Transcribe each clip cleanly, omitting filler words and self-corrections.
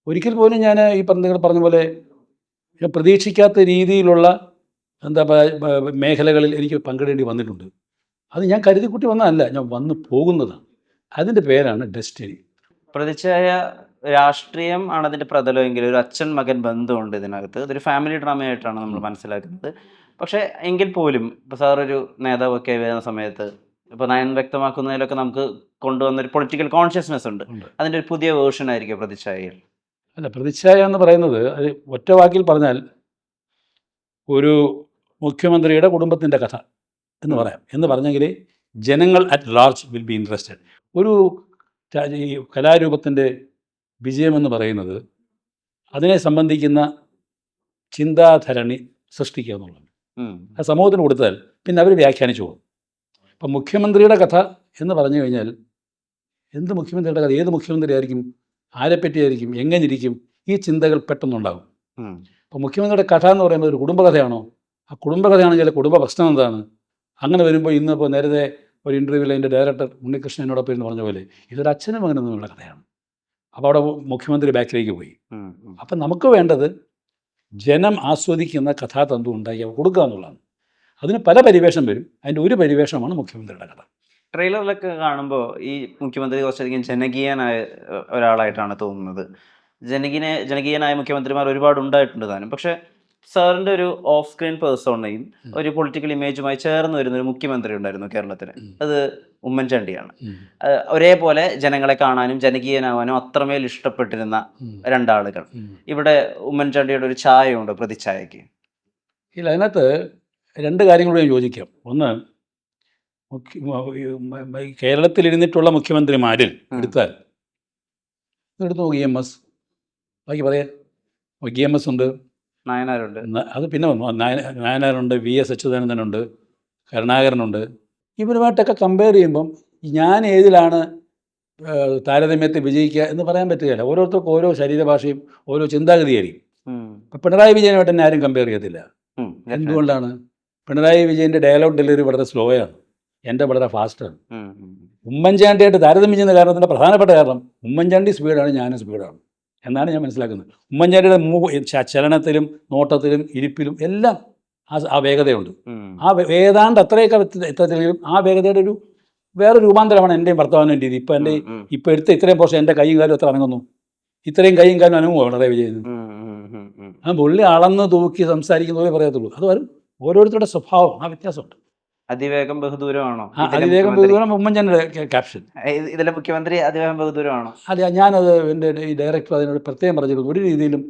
ഒരിക്കൽ പോലും ഞാൻ ഈ നിങ്ങൾ പറഞ്ഞ പോലെ ഞാൻ പ്രതീക്ഷിക്കാത്ത രീതിയിലുള്ള എന്താ മേഖലകളിൽ എനിക്ക് പങ്കിടേണ്ടി വന്നിട്ടുണ്ട്. അത് ഞാൻ കരുതിക്കൂട്ടി വന്നതല്ല, ഞാൻ വന്നു പോകുന്നതാണ്. അതിൻ്റെ പേരാണ് ഡെസ്റ്റിനി. പ്രതിച്ഛായ രാഷ്ട്രീയം ആണ് അതിൻ്റെ പ്രതലമെങ്കിലും ഒരു അച്ഛൻ മകൻ ബന്ധമുണ്ട് ഇതിനകത്ത്. അതൊരു ഫാമിലി ഡ്രാമയായിട്ടാണ് നമ്മൾ മനസ്സിലാക്കുന്നത്. പക്ഷേ എങ്കിൽ പോലും ഇപ്പോൾ സാറൊരു നേതാവൊക്കെ വരുന്ന സമയത്ത് ഇപ്പോൾ നയൻ വ്യക്തമാക്കുന്നതിലൊക്കെ നമുക്ക് കൊണ്ടുവന്നൊരു പൊളിറ്റിക്കൽ കോൺഷ്യസ്നെസ് ഉണ്ട്. അതിൻ്റെ ഒരു പുതിയ വേർഷൻ ആയിരിക്കും പ്രതിച്ഛായയിൽ. അല്ല, പ്രതിച്ഛായ എന്ന് പറയുന്നത് അത് ഒറ്റ വാക്കിൽ പറഞ്ഞാൽ ഒരു മുഖ്യമന്ത്രിയുടെ കുടുംബത്തിൻ്റെ കഥ എന്ന് പറയാം. എന്ന് പറഞ്ഞെങ്കിൽ ജനങ്ങൾ at large will be interested. ഒരു ഈ കലാരൂപത്തിൻ്റെ വിജയമെന്ന് പറയുന്നത് അതിനെ സംബന്ധിക്കുന്ന ചിന്താധരണി സൃഷ്ടിക്കുക എന്നുള്ളതാണ്. അത് സമൂഹത്തിന് കൊടുത്താൽ പിന്നെ അവർ വ്യാഖ്യാനിച്ചു പോകും. അപ്പം മുഖ്യമന്ത്രിയുടെ കഥ എന്ന് പറഞ്ഞു കഴിഞ്ഞാൽ എന്ത് മുഖ്യമന്ത്രിയുടെ കഥ, ഏത് മുഖ്യമന്ത്രി ആയിരിക്കും, ആരെപ്പറ്റിയായിരിക്കും, എങ്ങനെ ഇരിക്കും, ഈ ചിന്തകൾ പെട്ടെന്നുണ്ടാകും. അപ്പോൾ മുഖ്യമന്ത്രിയുടെ കഥ എന്ന് പറയുന്നത് ഒരു കുടുംബകഥയാണോ? ആ കുടുംബകഥയാണെങ്കിൽ കുടുംബ പ്രശ്നം എന്താണ്? അങ്ങനെ വരുമ്പോൾ ഇന്നിപ്പോൾ നേരത്തെ ഒരു ഇൻ്റർവ്യൂവിൽ അതിൻ്റെ ഡയറക്ടർ ഉണ്ണികൃഷ്ണൻ എന്നോടൊപ്പം എന്ന് പറഞ്ഞ പോലെ ഇതൊരു അച്ഛനും മകനും തമ്മിലുള്ള കഥയാണ്. അപ്പോൾ അവിടെ മുഖ്യമന്ത്രി ബാക്കിലേക്ക് പോയി. അപ്പം നമുക്ക് വേണ്ടത് ജനം ആസ്വദിക്കുന്ന കഥാതന്തു ഉണ്ടാക്കി കൊടുക്കുക എന്നുള്ളതാണ്. അതിന് പല പരിവേഷം വരും. അതിൻ്റെ ഒരു പരിവേഷമാണ് മുഖ്യമന്ത്രിയുടെ കഥ. ട്രെയിലറിലൊക്കെ കാണുമ്പോൾ ഈ മുഖ്യമന്ത്രി കുറച്ചധികം ജനകീയനായ ഒരാളായിട്ടാണ് തോന്നുന്നത്. ജനകീയനായ മുഖ്യമന്ത്രിമാർ ഒരുപാട് ഉണ്ടായിട്ടുണ്ട് താനും. പക്ഷേ സാറിൻ്റെ ഒരു ഓഫ് സ്ക്രീൻ പേഴ്സോണയും ഒരു പൊളിറ്റിക്കൽ ഇമേജുമായി ചേർന്ന് വരുന്ന ഒരു മുഖ്യമന്ത്രി ഉണ്ടായിരുന്നു കേരളത്തിന്. അത് ഉമ്മൻചാണ്ടിയാണ്. ഒരേപോലെ ജനങ്ങളെ കാണാനും ജനകീയനാവാനും അത്രമേൽ ഇഷ്ടപ്പെട്ടിരുന്ന രണ്ടാളുകൾ. ഇവിടെ ഉമ്മൻചാണ്ടിയുടെ ഒരു ഛായയുണ്ട് പ്രതിച്ഛായക്ക്. ഇല്ല, അതിനകത്ത് രണ്ട് കാര്യങ്ങളോട് ഞാൻ യോജിക്കാം. ഒന്ന്, കേരളത്തിലിരുന്നിട്ടുള്ള മുഖ്യമന്ത്രിമാരിൽ എടുത്താൽ എടുത്തു നോക്കി EMS, ബാക്കി പറയാൻ EMS ഉണ്ട്, നായനാരുണ്ട്, അത് പിന്നെ നായനാരുണ്ട്, VS അച്യുതാനന്ദനുണ്ട്, കരുണാകരനുണ്ട്. ഇവരുമായിട്ടൊക്കെ കമ്പയർ ചെയ്യുമ്പം ഞാൻ ഏതിലാണ് താരതമ്യത്തെ വിജയിക്കുക എന്ന് പറയാൻ പറ്റുകയില്ല. ഓരോരുത്തർക്കും ഓരോ ശരീരഭാഷയും ഓരോ ചിന്താഗതിയായിരിക്കും. ഇപ്പം പിണറായി വിജയനുമായിട്ട് തന്നെ ആരും കമ്പയർ ചെയ്യത്തില്ല. എന്തുകൊണ്ടാണ്? പിണറായി വിജയൻ്റെ ഡയലോഗ് ഡെലിവറി വളരെ സ്ലോയാണ്, എൻ്റെ വളരെ ഫാസ്റ്റാണ്. ഉമ്മൻചാണ്ടിയായിട്ട് താരതമ്യം ചെയ്യുന്ന കാരണത്തിൻ്റെ പ്രധാനപ്പെട്ട കാരണം ഉമ്മൻചാണ്ടി സ്പീഡാണ്, ഞാനും സ്പീഡാണ് എന്നാണ് ഞാൻ മനസ്സിലാക്കുന്നത്. ഉമ്മൻചാണ്ടിയുടെ ചലനത്തിലും നോട്ടത്തിലും ഇരിപ്പിലും എല്ലാം ആ വേഗതയുണ്ട്. ഏതാണ്ട് അത്രയൊക്കെ എത്തത്തില്ലെങ്കിലും ആ വേഗതയുടെ ഒരു വേറെ രൂപാന്തരമാണ് എൻ്റെയും ഭർത്താവിനും രീതി. ഇപ്പം എൻ്റെ ഇപ്പം എടുത്ത ഇത്രയും പോർഷൻ എൻ്റെ കൈയും കാലും എത്ര അനങ്ങുന്നു, ഇത്രയും കൈയും കാലും അനങ്ങുമോ പിണറായി വിജയന്? ആ പുള്ളി അളന്ന് തൂക്കി സംസാരിക്കുന്നതേ പറയത്തുള്ളൂ. അത് വരും, ഓരോരുത്തരുടെ സ്വഭാവം ആ വ്യത്യാസമുണ്ട്. അതിവേഗം ബഹുദൂരമാണോ? അതിവേഗം ബഹുദൂരം ഉമ്മൻചാണ്ടിയുടെ ക്യാപ്ഷൻ. ഇതിലെ മുഖ്യമന്ത്രി അതിവേഗം ബഹുദൂരമാണോ? അല്ല, ഞാനത് എൻ്റെ ഈ ഡയറക്ടർ അതിനോട് പ്രത്യേകം പറഞ്ഞിരുന്നു. ഒരു രീതിയിലും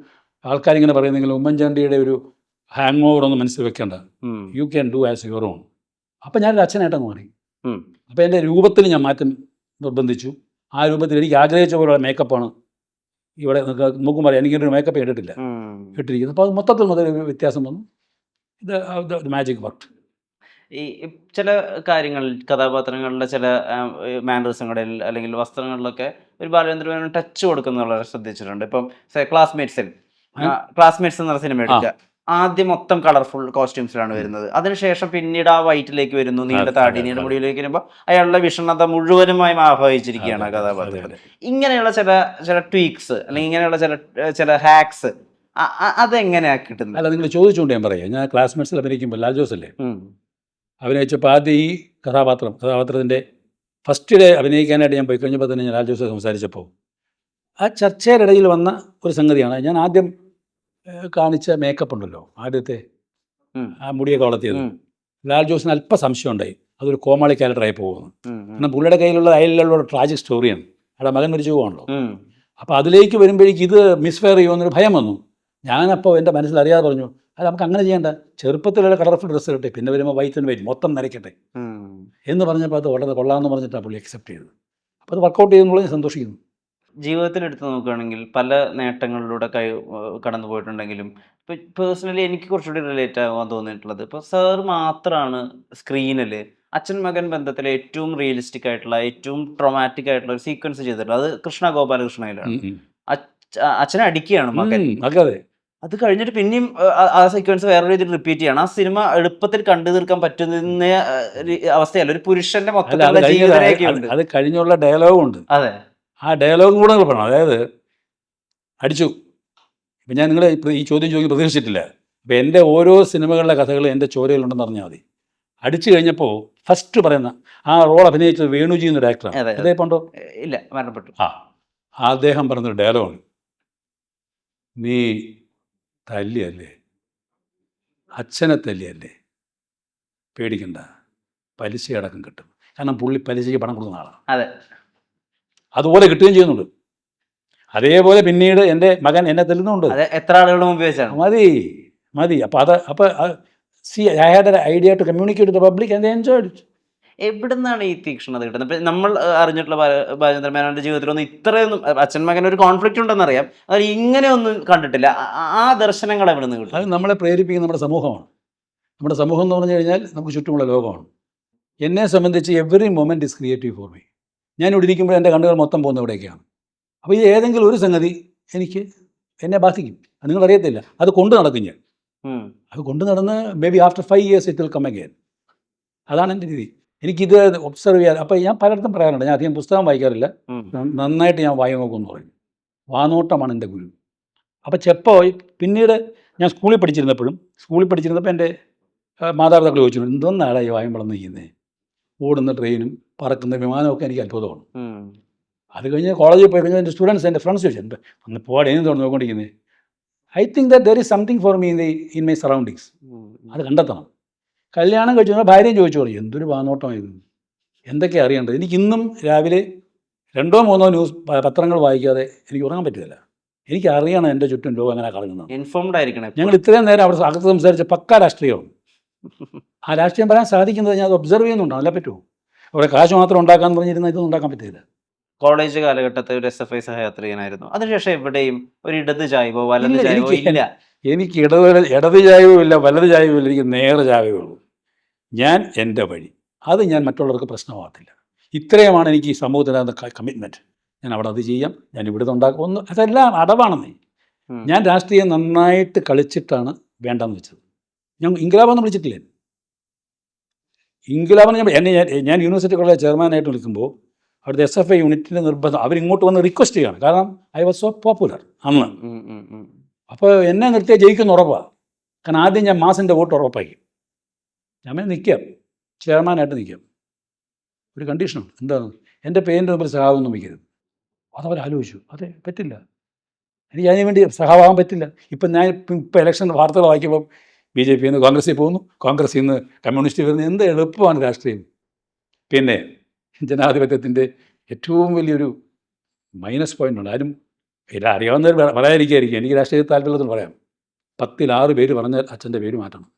ആൾക്കാരിങ്ങനെ പറയുന്നെങ്കിലും ഉമ്മൻചാണ്ടിയുടെ ഒരു ഹാങ് ഓവർ ഒന്നും മനസ്സിൽ വെക്കേണ്ട, you can do as your own. അപ്പം ഞാനൊരു അച്ഛനായിട്ടങ്ങ് മാറി. അപ്പോൾ എൻ്റെ രൂപത്തിൽ ഞാൻ മാറ്റം നിർബന്ധിച്ചു. ആ രൂപത്തിൽ എനിക്ക് ആഗ്രഹിച്ച പോലുള്ള മേക്കപ്പാണ് ഇവിടെ നോക്കും പറയാം. എനിക്കൊരു മേക്കപ്പ് ഇട്ടിട്ടില്ല, ഇട്ടിരിക്കുന്നത്. അപ്പോൾ അത് മൊത്തത്തിൽ മുതൽ വ്യത്യാസം വന്നു. ഇത് മാജിക് വർക്ക്. ഈ ചില കാര്യങ്ങളിൽ കഥാപാത്രങ്ങളുടെ ചില മാനറിസങ്ങളിൽ അല്ലെങ്കിൽ വസ്ത്രങ്ങളിലൊക്കെ ഒരു ബാലചന്ദ്രമേനോൻ ടച്ച് കൊടുക്കുന്നത് വളരെ ശ്രദ്ധിച്ചിട്ടുണ്ട്. ഇപ്പം ക്ലാസ്മേറ്റ്സ് എന്നുള്ള സിനിമ എടുക്കുക, ആദ്യം മൊത്തം കളർഫുൾ കോസ്റ്റ്യൂംസിലാണ് വരുന്നത്. അതിനുശേഷം പിന്നീട് ആ വൈറ്റിലേക്ക് വരുന്നു, നീണ്ട താടി, നീണ്ട മുടിയിലേക്ക് വരുമ്പോൾ അയാളുടെ വിഷണ്ണത മുഴുവനുമായും ആഹ്വാനിച്ചിരിക്കുകയാണ് ആ കഥാപാത്രം. ഇങ്ങനെയുള്ള ചില ട്വീക്സ് അല്ലെങ്കിൽ ഇങ്ങനെയുള്ള ചില ഹാക്സ് അതെങ്ങനെയാ കിട്ടുന്നത്? അല്ല, നിങ്ങൾ ചോദിച്ചുകൊണ്ട് ഞാൻ പറയാം. ഞാൻ ക്ലാസ്മേറ്റ്സിൽ അഭിനയിക്കുമ്പോൾ ലാൽ ജോസ് അല്ലേ അഭിനയിച്ചപ്പോൾ ആദ്യം ഈ കഥാപാത്രത്തിൻ്റെ ഫസ്റ്റ് ഡേ അഭിനയിക്കാനായിട്ട് ഞാൻ പോയി കഴിഞ്ഞപ്പോൾ തന്നെ ഞാൻ ലാൽ ജോസ് സംസാരിച്ചപ്പോൾ ആ ചർച്ചയിലിടയിൽ വന്ന ഒരു സംഗതിയാണ്. ഞാൻ ആദ്യം കാണിച്ച മേക്കപ്പ് ഉണ്ടല്ലോ, ആദ്യത്തെ ആ മുടിയൊക്കെ വളർത്തിയത്, ലാൽ ജോസിന് അല്പം സംശയം ഉണ്ടായി അതൊരു കോമാളി ക്യാരക്ടറായി പോകുന്നു. കാരണം പുള്ളിയുടെ കയ്യിലുള്ള അയലിലുള്ള ട്രാജിക് സ്റ്റോറിയാണ്, അവിടെ മകൻ മരിച്ചു പോകാണല്ലോ. അപ്പോൾ അതിലേക്ക് വരുമ്പോഴേക്കും ഇത് മിസ്ഫെയർ ചെയ്യുമെന്നൊരു ഭയം വന്നു. ഞാനപ്പോൾ എൻ്റെ മനസ്സിലറിയാതെ പറഞ്ഞു, അത് നമുക്ക് അങ്ങനെ ചെയ്യേണ്ട, ചെറുപ്പത്തിലുള്ള കളർഫുൾ ഡ്രസ്സ് ഇട്ടെ, പിന്നെ വരുമ്പോൾ വൈറ്റ് ആൻഡ് വൈറ്റ് മൊത്തം നരയ്ക്കട്ടെ എന്ന് പറഞ്ഞപ്പോൾ അത് വളരെ കൊള്ളാമെന്ന് പറഞ്ഞിട്ടാണ് പുള്ളി അക്സെപ്റ്റ് ചെയ്തത്. അപ്പോൾ അത് വർക്കൗട്ട് ചെയ്യുന്നുള്ളത് ഞാൻ സന്തോഷിക്കുന്നു. ജീവിതത്തിൽ എടുത്ത് നോക്കുകയാണെങ്കിൽ പല നേട്ടങ്ങളിലൂടെ കടന്നു പോയിട്ടുണ്ടെങ്കിലും ഇപ്പോൾ പേഴ്സണലി എനിക്ക് കുറച്ചുകൂടി റിലേറ്റ് ആകാൻ തോന്നിയിട്ടുള്ളത് ഇപ്പോൾ സാർ മാത്രമാണ് സ്ക്രീനിൽ അച്ഛൻ മകൻ ബന്ധത്തിലെ ഏറ്റവും റിയലിസ്റ്റിക് ആയിട്ടുള്ള ഏറ്റവും ട്രോമാറ്റിക് ആയിട്ടുള്ള ഒരു സീക്വൻസ് ചെയ്തിട്ടുള്ളത്. അത് കൃഷ്ണ ഗോപാലകൃഷ്ണയിലാണ്. അച്ഛനെ അടിക്കുകയാണ് മകൻ. അത് കഴിഞ്ഞിട്ട് പിന്നെയും ആ സീക്വൻസ് വേറെ രീതിയിൽ റിപ്പീറ്റ് ചെയ്യണം. ആ സിനിമ എളുപ്പത്തിൽ കണ്ടു തീർക്കാൻ പറ്റുന്ന അവസ്ഥയല്ല, ഒരു പുരുഷന്റെ മൊത്തത്തിലുള്ള ജീവിതരേഖയുണ്ട്. അത് കഴിഞ്ഞുള്ള ഡയലോഗും ഉണ്ട്. അതെ, ആ ഡയലോഗും കൂടെ പറയണം. അതായത് അടിച്ചു. ഇപ്പം ഞാൻ നിങ്ങളെ ഈ ചോദ്യം ചോദിക്കാൻ പ്രതീക്ഷിച്ചിട്ടില്ല. അപ്പം എൻ്റെ ഓരോ സിനിമകളിലെ കഥകൾ എൻ്റെ ചോരയിലുണ്ടെന്ന് അറിഞ്ഞാൽ മതി. അടിച്ചു കഴിഞ്ഞപ്പോൾ ഫസ്റ്റ് പറയുന്ന ആ റോൾ അഭിനയിച്ചത് വേണുജി എന്നൊരു ആക്ടറാണ്. അതെ, അതെ. അദ്ദേഹം ഉണ്ടോ? ഇല്ല, മരണപ്പെട്ടു. അദ്ദേഹം പറഞ്ഞൊരു ഡയലോഗാണ്, നീ തല്ലിയല്ലേ, അച്ഛനെ തല്ലിയല്ലേ, പേടിക്കണ്ട, പലിശയടക്കം കിട്ടും. കാരണം പുള്ളി പലിശയ്ക്ക് പണം കൊടുക്കുന്ന ആളാണ്. അതെ, അതുപോലെ കിട്ടുകയും ചെയ്യുന്നുണ്ട്. അതേപോലെ പിന്നീട് എൻ്റെ മകൻ എന്നെ തല്ലുന്നുണ്ട്. അതെ, എത്ര ആളുകളുടെ മുമ്പ് വെച്ചാണ്. മതി. അപ്പോൾ I had a idea to communicate to the public and they enjoyed it. എവിടുന്നാണ് ഈ തീക്ഷ്ണത കിട്ടുന്നത്? ഇപ്പം നമ്മൾ അറിഞ്ഞിട്ടുള്ള ബാലചന്ദ്രൻ മേനോന്റെ ജീവിതത്തിലൊന്നും ഇത്രയൊന്നും അച്ഛൻ മകൻ ഒരു കോൺഫ്ലിക്റ്റ് ഉണ്ടെന്നറിയാം, അത് ഇങ്ങനെയൊന്നും കണ്ടിട്ടില്ല. ആ ദർശനങ്ങൾ എവിടെ നിന്ന് കിട്ടും? അത് നമ്മളെ പ്രേരിപ്പിക്കുന്ന നമ്മുടെ സമൂഹമാണ്. നമ്മുടെ സമൂഹം എന്ന് പറഞ്ഞു കഴിഞ്ഞാൽ നമുക്ക് ചുറ്റുമുള്ള ലോകമാണ്. എന്നെ സംബന്ധിച്ച് every moment is creative for me. ഞാൻ ഇവിടെ ഇരിക്കുമ്പോൾ എൻ്റെ കണ്ണുകൾ മൊത്തം പോകുന്ന ഇവിടേക്കാണ്. അപ്പോൾ ഇത് ഏതെങ്കിലും ഒരു സംഗതി എന്നെ ബാധിക്കും. അത് നിങ്ങളറിയത്തില്ല. അത് കൊണ്ട് നടക്കും ഞാൻ. അത് കൊണ്ട് നടന്ന് maybe after 5 years it will come again. അതാണ് എൻ്റെ രീതി. എനിക്കിത് ഒബ്സർവ് ചെയ്യാൻ. അപ്പോൾ ഞാൻ പലയിടത്തും പറയാറുണ്ട്, ഞാൻ അധികം പുസ്തകം വായിക്കാറില്ല, നന്നായിട്ട് ഞാൻ വായി നോക്കുമെന്ന് പറയും. വാനോട്ടമാണ് എൻ്റെ ഗുരു. അപ്പോൾ പിന്നീട് ഞാൻ സ്കൂളിൽ പഠിച്ചിരുന്നപ്പോൾ എൻ്റെ മാതാപിതാക്കൾ ചോദിച്ചു, എന്തൊന്നാണ് ഈ വായും വളർന്ന് ചെയ്യുന്നത്? ഓടുന്ന ട്രെയിനും പറക്കുന്ന വിമാനമൊക്കെ എനിക്ക് അത്ഭുതമാണ്. അത് കഴിഞ്ഞ് കോളേജിൽ പോയി കഴിഞ്ഞാൽ എൻ്റെ ഫ്രണ്ട്സ് ചോദിച്ചു, അന്ന് പോകാൻ തോന്നുന്നു നോക്കിക്കൊണ്ടിരിക്കുന്നത്. I think that there is something for me in my surroundings. അത് കണ്ടെത്തണം. കല്യാണം കഴിച്ചു ഭാര്യയും ചോദിച്ചു പറയും, എന്തൊരു വാനോട്ടമായിരുന്നു, എന്തൊക്കെയാണ് അറിയേണ്ടത്. എനിക്കിന്നും രാവിലെ 2-3 ന്യൂസ് പത്രങ്ങൾ വായിക്കാതെ എനിക്ക് ഉറങ്ങാൻ പറ്റില്ല. എനിക്ക് അറിയണം എൻ്റെ ചുറ്റും ലോകം അങ്ങനെ കറങ്ങുന്നത്. ഇൻഫോംഡ് ആയിരിക്കണം. ഞങ്ങൾ ഇത്രയും നേരം അവിടെ അകത്ത് സംസാരിച്ച പക്കാ രാഷ്ട്രീയമാണ്. ആ രാഷ്ട്രീയം പറയാൻ സാധിക്കുന്നത് ഞാൻ അത് ഒബ്സർവ് ചെയ്യുന്നുണ്ടോ? അല്ല പറ്റുമോ? അവിടെ കാശ് മാത്രം ഉണ്ടാക്കാമെന്ന് പറഞ്ഞിരുന്നാൽ ഇതൊന്നും ഉണ്ടാക്കാൻ പറ്റില്ല. കോളേജ് കാലഘട്ടത്തിൽ ഒരു SFI സഹയാത്രികനായിരുന്നു. അതിനുശേഷം എവിടെയും ഒരു ഇടത് ചായ്വോ വലത് ചായ്വോ ഇല്ല. എനിക്ക് ഇടത് ചായവും ഇല്ല, വലത് ചായവും ഇല്ല, എനിക്ക് നേരെ ചായവേ ഉള്ളൂ. ഞാൻ എൻ്റെ വഴി, അത് ഞാൻ മറ്റുള്ളവർക്ക് പ്രശ്നമാകത്തില്ല. ഇത്രയുമാണ് എനിക്ക് ഈ സമൂഹത്തിനകത്ത് കമ്മിറ്റ്മെൻറ്റ്. ഞാൻ അവിടെ അത് ചെയ്യാം, ഞാൻ ഇവിടുന്ന് ഉണ്ടാക്കും. അതെല്ലാം അടവാണെന്നേ. ഞാൻ രാഷ്ട്രീയം നന്നായിട്ട് കളിച്ചിട്ടാണ് വേണ്ടെന്ന് വെച്ചത്. ഞാൻ ഇൻക്ലാബൊന്നും വിളിച്ചിട്ടില്ല. ഞാൻ യൂണിവേഴ്സിറ്റി കോളേജ് ചെയർമാനായിട്ട് വിളിക്കുമ്പോൾ അവിടുത്തെ SFI യൂണിറ്റിൻ്റെ നിർബന്ധം, അവരിങ്ങോട്ട് വന്ന് റിക്വസ്റ്റ് ചെയ്യാണ്. കാരണം ഐ വാസ് സോ പോപ്പുലർ അന്ന്. അപ്പോൾ എന്നെ നിർത്തിയാൽ ജയിക്കുന്ന ഉറപ്പാണ്. കാരണം ആദ്യം ഞാൻ മാസിൻ്റെ വോട്ട് ഉറപ്പാക്കി. ഞാൻ നിൽക്കാം, ചെയർമാനായിട്ട് നിൽക്കാം. ഒരു കണ്ടീഷനുണ്ട്. എന്താണ്? എൻ്റെ പേരിൻ്റെ മുമ്പിൽ സഹാവൊന്നും വയ്ക്കരുത്. അതവരാലോചിച്ചു. അതെ, പറ്റില്ല, എനിക്ക് അതിന് വേണ്ടി സഹാവാകാൻ പറ്റില്ല. ഇപ്പോൾ ഇലക്ഷൻ വാർത്തകൾ വായിക്കുമ്പോൾ BJP നിന്ന് കോൺഗ്രസ്സിൽ പോകുന്നു, കോൺഗ്രസ്സിൽ നിന്ന് കമ്മ്യൂണിസ്റ്റ് വരുന്നു. എന്ത് എളുപ്പമാണ് രാഷ്ട്രീയം. പിന്നെ ജനാധിപത്യത്തിൻ്റെ ഏറ്റവും വലിയൊരു മൈനസ് പോയിൻ്റുണ്ട്. ആരും അറിയാവുന്നവർ പറയാതിരിക്കുകയായിരിക്കും. എനിക്ക് രാഷ്ട്രീയ താല്പര്യത്തിൽ പറയാം. 10-6 പേര് പറഞ്ഞാൽ അച്ഛൻ്റെ പേര് മാറ്റണം.